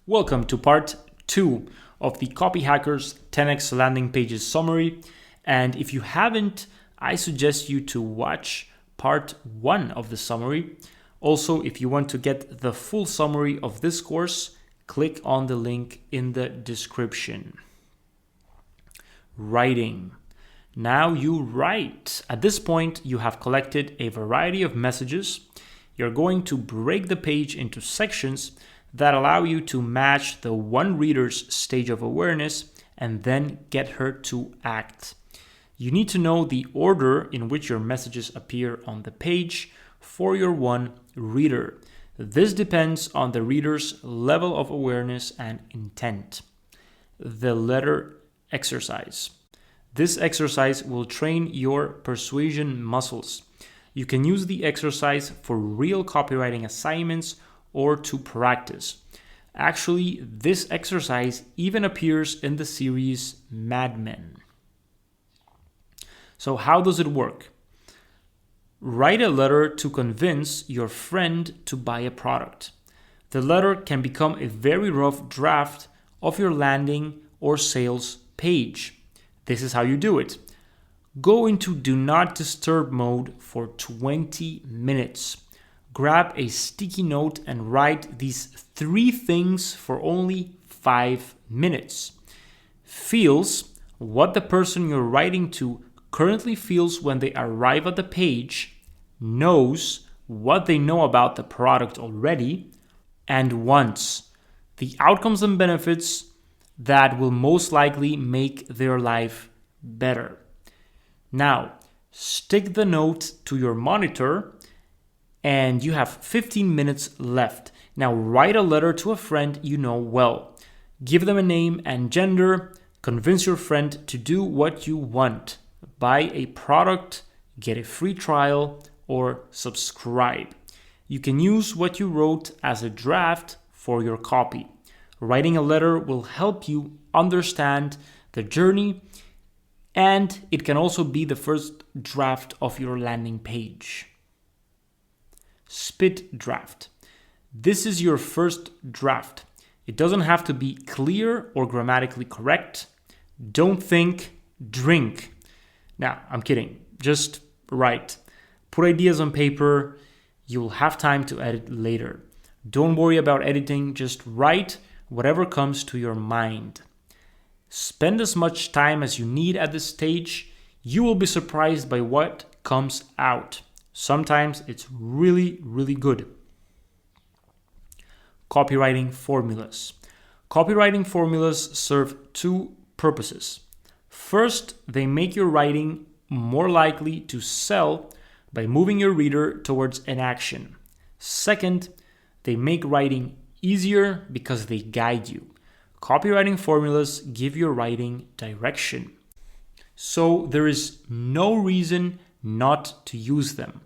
Welcome to part 2 of the Copyhackers 10X landing pages summary. And if you haven't, I suggest you to watch part 1 of the summary. Also, if you want to get the full summary of this course, click on the link in the description. Writing. Now you write. At this point, you have collected a variety of messages. You're going to break the page into sections that allow you to match the one reader's stage of awareness and then get her to act. You need to know the order in which your messages appear on the page for your one reader. This depends on the reader's level of awareness and intent. The letter exercise. This exercise will train your persuasion muscles. You can use the exercise for real copywriting assignments or to practice. Actually, this exercise even appears in the series Mad Men. So how does it work? Write a letter to convince your friend to buy a product. The letter can become a very rough draft of your landing or sales page. This is how you do it. Go into do not disturb mode for 20 minutes. Grab a sticky note and write these 3 things for only 5 minutes. Feels what the person you're writing to currently feels when they arrive at the page, knows what they know about the product already, and wants the outcomes and benefits that will most likely make their life better. Now, stick the note to your monitor and you have 15 minutes left. Now write a letter to a friend you know well. Give them a name and gender. Convince your friend to do what you want. Buy a product, get a free trial, or subscribe. You can use what you wrote as a draft for your copy. Writing a letter will help you understand the journey, and it can also be the first draft of your landing page. Spit draft. This is your first draft. It doesn't have to be clear or grammatically correct. Don't think, drink. Now, I'm kidding. Just write. Put ideas on paper. You will have time to edit later. Don't worry about editing. Just write whatever comes to your mind. Spend as much time as you need at this stage. You will be surprised by what comes out. Sometimes it's really, really good. Copywriting formulas. Copywriting formulas serve 2 purposes. First, they make your writing more likely to sell by moving your reader towards an action. Second, they make writing easier because they guide you. Copywriting formulas give your writing direction. So there is no reason not to use them.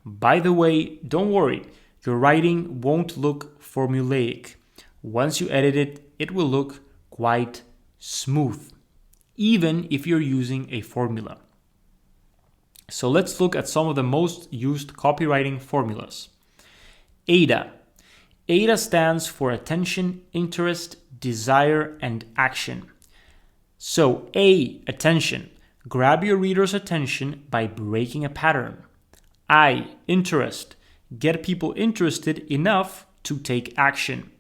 By the way, don't worry, your writing won't look formulaic. Once you edit it, it will look quite smooth, even if you're using a formula. So let's look at some of the most used copywriting formulas. AIDA. AIDA stands for attention, interest, desire, and action. So A, attention. Grab your reader's attention by breaking a pattern. I, interest. Get people interested enough to take action.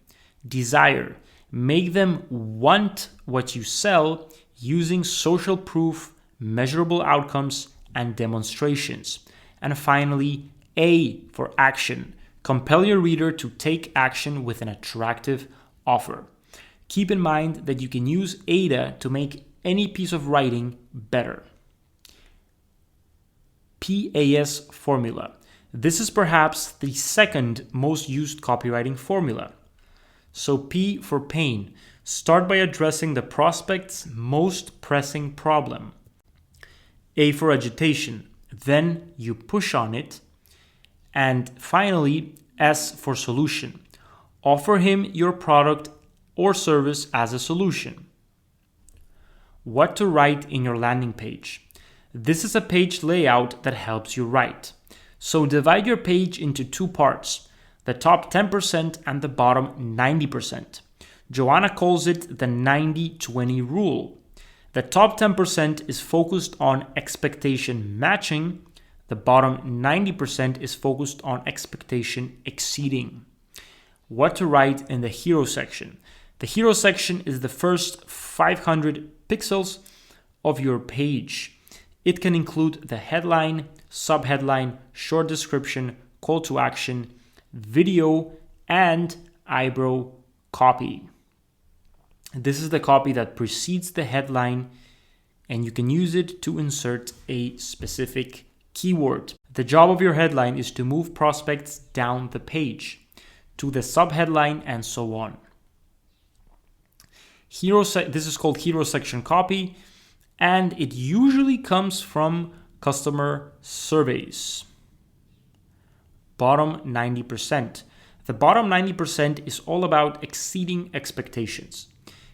Desire. Make them want what you sell using social proof, measurable outcomes, and demonstrations. And finally, A for action. Compel your reader to take action with an attractive offer. Keep in mind that you can use AIDA to make any piece of writing better. PAS formula. This is perhaps the second most used copywriting formula. So P for pain. Start by addressing the prospect's most pressing problem. A for agitation. Then you push on it. And finally, S for solution. Offer him your product or service as a solution. What to write in your landing page. This is a page layout that helps you write. So divide your page into 2 parts, the top 10% and the bottom 90%. Joanna calls it the 90-20 rule. The top 10% is focused on expectation matching. The bottom 90% is focused on expectation exceeding. What to write in the hero section. The hero section is the first 500 pixels of your page. It can include the headline, subheadline, short description, call to action, video, and eyebrow copy. This is the copy that precedes the headline, and you can use it to insert a specific keyword. The job of your headline is to move prospects down the page to the subheadline and so on. This is called hero section copy, and it usually comes from customer surveys. Bottom 90%. The bottom 90% is all about exceeding expectations.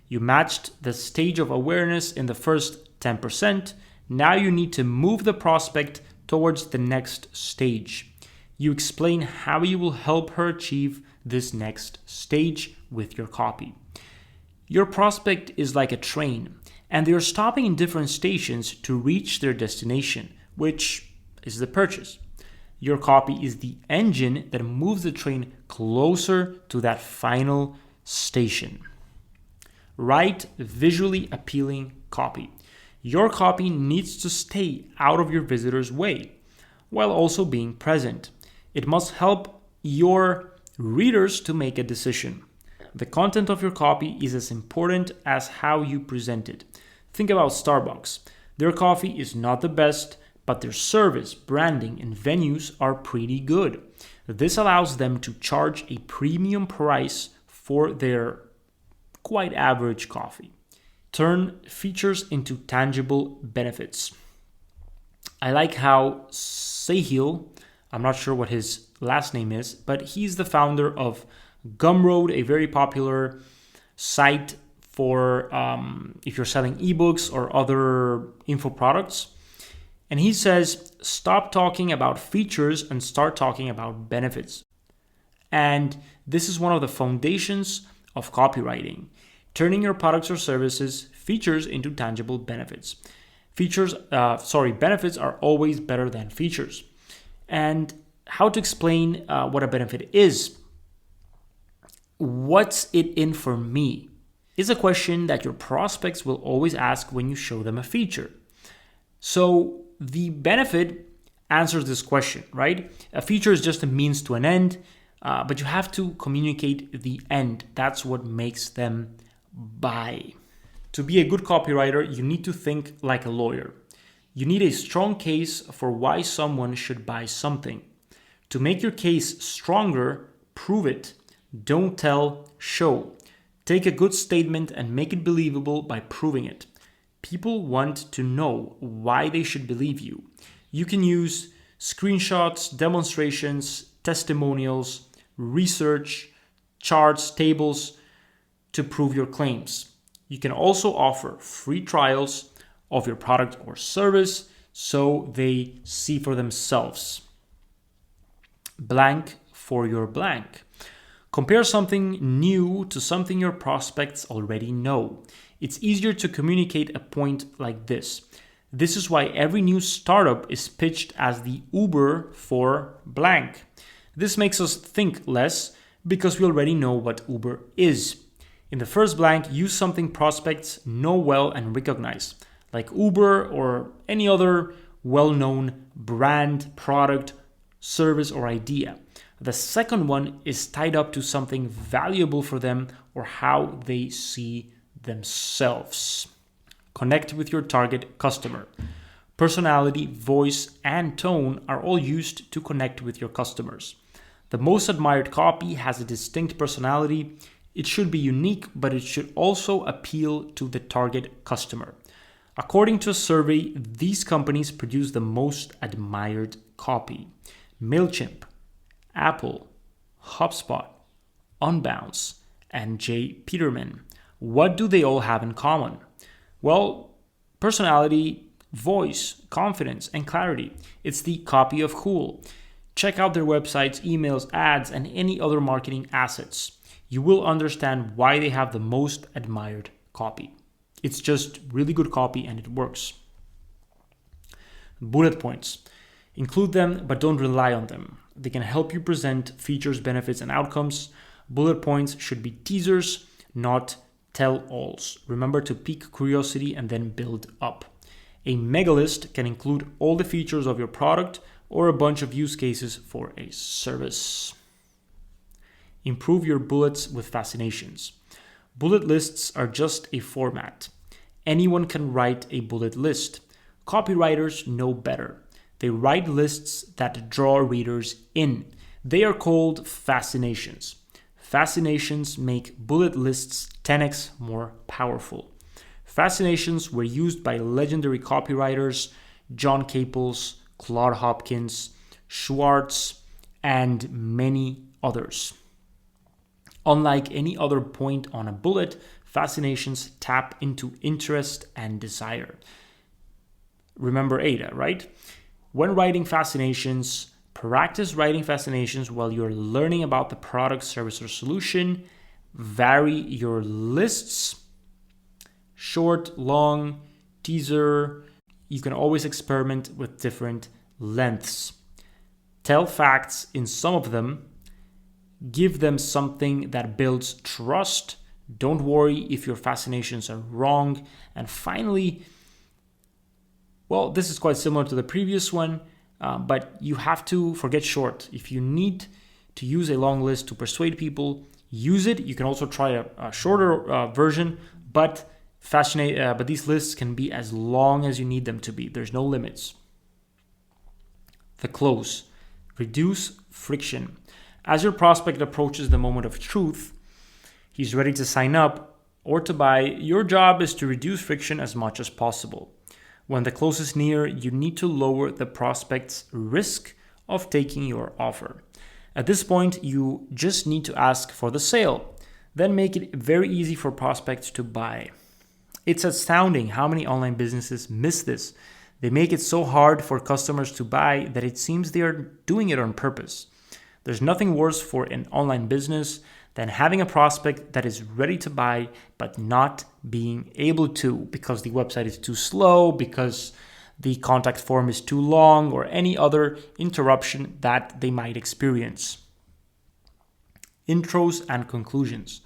You matched the stage of awareness in the first 10%. Now you need to move the prospect towards the next stage. You explain how you will help her achieve this next stage with your copy. Your prospect is like a train, and they are stopping in different stations to reach their destination, which is the purchase. Your copy is the engine that moves the train closer to that final station. Write visually appealing copy. Your copy needs to stay out of your visitor's way while also being present. It must help your readers to make a decision. The content of your copy is as important as how you present it. Think about Starbucks. Their coffee is not the best, but their service, branding, and venues are pretty good. This allows them to charge a premium price for their quite average coffee. Turn features into tangible benefits. I like how Sahil, I'm not sure what his last name is, but he's the founder of Gumroad, a very popular site for if you're selling ebooks or other info products. And he says, stop talking about features and start talking about benefits. And this is one of the foundations of copywriting, turning your products or services features into tangible benefits. Benefits are always better than features. And how to explain what a benefit is. What's it in for me? Is a question that your prospects will always ask when you show them a feature. So the benefit answers this question, right? A feature is just a means to an end, but you have to communicate the end. That's what makes them buy. To be a good copywriter, you need to think like a lawyer. You need a strong case for why someone should buy something. To make your case stronger, prove it. Don't tell, show. Take a good statement and make it believable by proving it. People want to know why they should believe you. You can use screenshots, demonstrations, testimonials, research, charts, tables to prove your claims. You can also offer free trials of your product or service so they see for themselves. Blank for your blank. Compare something new to something your prospects already know. It's easier to communicate a point like this. This is why every new startup is pitched as the Uber for blank. This makes us think less because we already know what Uber is. In the first blank, use something prospects know well and recognize, like Uber or any other well-known brand, product, service, or idea. The second one is tied up to something valuable for them or how they see themselves. Connect with your target customer. Personality, voice, and tone are all used to connect with your customers. The most admired copy has a distinct personality. It should be unique, but it should also appeal to the target customer. According to a survey, these companies produce the most admired copy. MailChimp, Apple, HubSpot, Unbounce, and J. Peterman. What do they all have in common? Well, personality, voice, confidence, and clarity. It's the copy of cool. Check out their websites, emails, ads, and any other marketing assets. you will understand why they have the most admired copy. It's just really good copy and it works. Bullet points. Include them, but don't rely on them. They can help you present features, benefits, and outcomes. Bullet points should be teasers, not tell-alls. Remember to pique curiosity and then build up. A mega list can include all the features of your product or a bunch of use cases for a service. Improve your bullets with fascinations. Bullet lists are just a format. Anyone can write a bullet list. Copywriters know better. They write lists that draw readers in. They are called fascinations. Fascinations make bullet lists 10x more powerful. Fascinations were used by legendary copywriters John Caples, Claude Hopkins, Schwartz, and many others. Unlike any other point on a bullet, fascinations tap into interest and desire. Remember ADA, right? When writing fascinations, practice writing fascinations while you're learning about the product, service, or solution. Vary your lists. Short, long, teaser. You can always experiment with different lengths. Tell facts in some of them. Give them something that builds trust. Don't worry if your fascinations are wrong. And finally, well, this is quite similar to the previous one, but you have to forget short. If you need to use a long list to persuade people, use it. You can also try a shorter version, but these lists can be as long as you need them to be. There's no limits. The close. Reduce friction. As your prospect approaches the moment of truth, he's ready to sign up or to buy. Your job is to reduce friction as much as possible. When the close is near, you need to lower the prospect's risk of taking your offer. At this point, you just need to ask for the sale, then make it very easy for prospects to buy. It's astounding how many online businesses miss this. They make it so hard for customers to buy that it seems they are doing it on purpose. There's nothing worse for an online business than having a prospect that is ready to buy but not being able to because the website is too slow, because the contact form is too long, or any other interruption that they might experience. Intros and conclusions.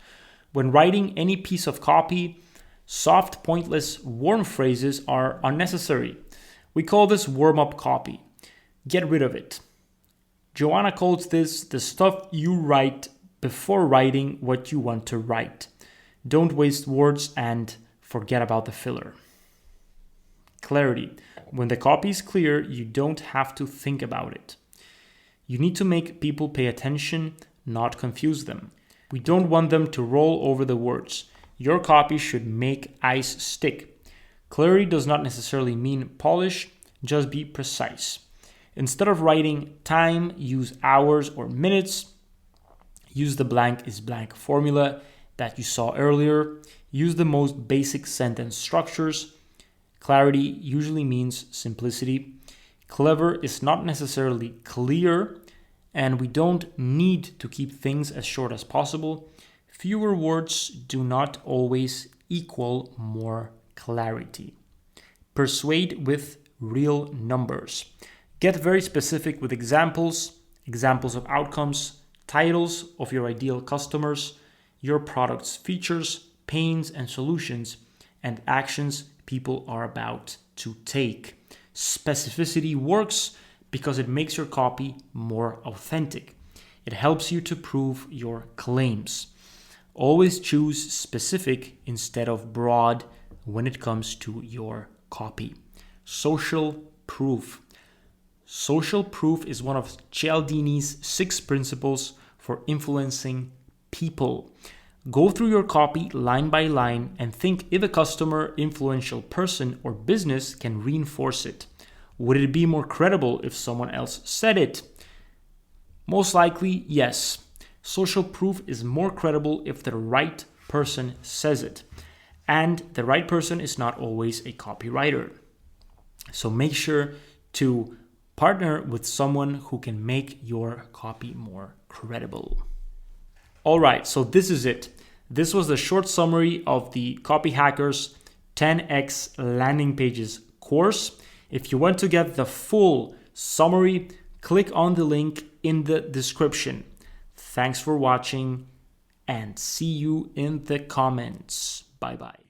When writing any piece of copy, soft, pointless, warm phrases are unnecessary. We call this warm-up copy. Get rid of it. Joanna calls this the stuff you write before writing what you want to write. Don't waste words and forget about the filler. Clarity. When the copy is clear, you don't have to think about it. You need to make people pay attention, not confuse them. We don't want them to roll over the words. Your copy should make ice stick. Clarity does not necessarily mean polish, just be precise. Instead of writing time, use hours or minutes. Use the blank is blank formula that you saw earlier. Use the most basic sentence structures. Clarity usually means simplicity. Clever is not necessarily clear, and we don't need to keep things as short as possible. Fewer words do not always equal more clarity. Persuade with real numbers. Get very specific with examples of outcomes, titles of your ideal customers, your product's features, pains and solutions, and actions people are about to take. Specificity works because it makes your copy more authentic. It helps you to prove your claims. Always choose specific instead of broad when it comes to your copy. Social proof. Social proof is one of Cialdini's 6 principles for influencing people. Go through your copy line by line and think if a customer, influential person, or business can reinforce it. Would it be more credible if someone else said it? Most likely, yes. Social proof is more credible if the right person says it. And the right person is not always a copywriter. So make sure to partner with someone who can make your copy more credible. All right, so this is it. This was the short summary of the Copyhackers 10X landing pages course. If you want to get the full summary, click on the link in the description. Thanks for watching and see you in the comments. Bye-bye.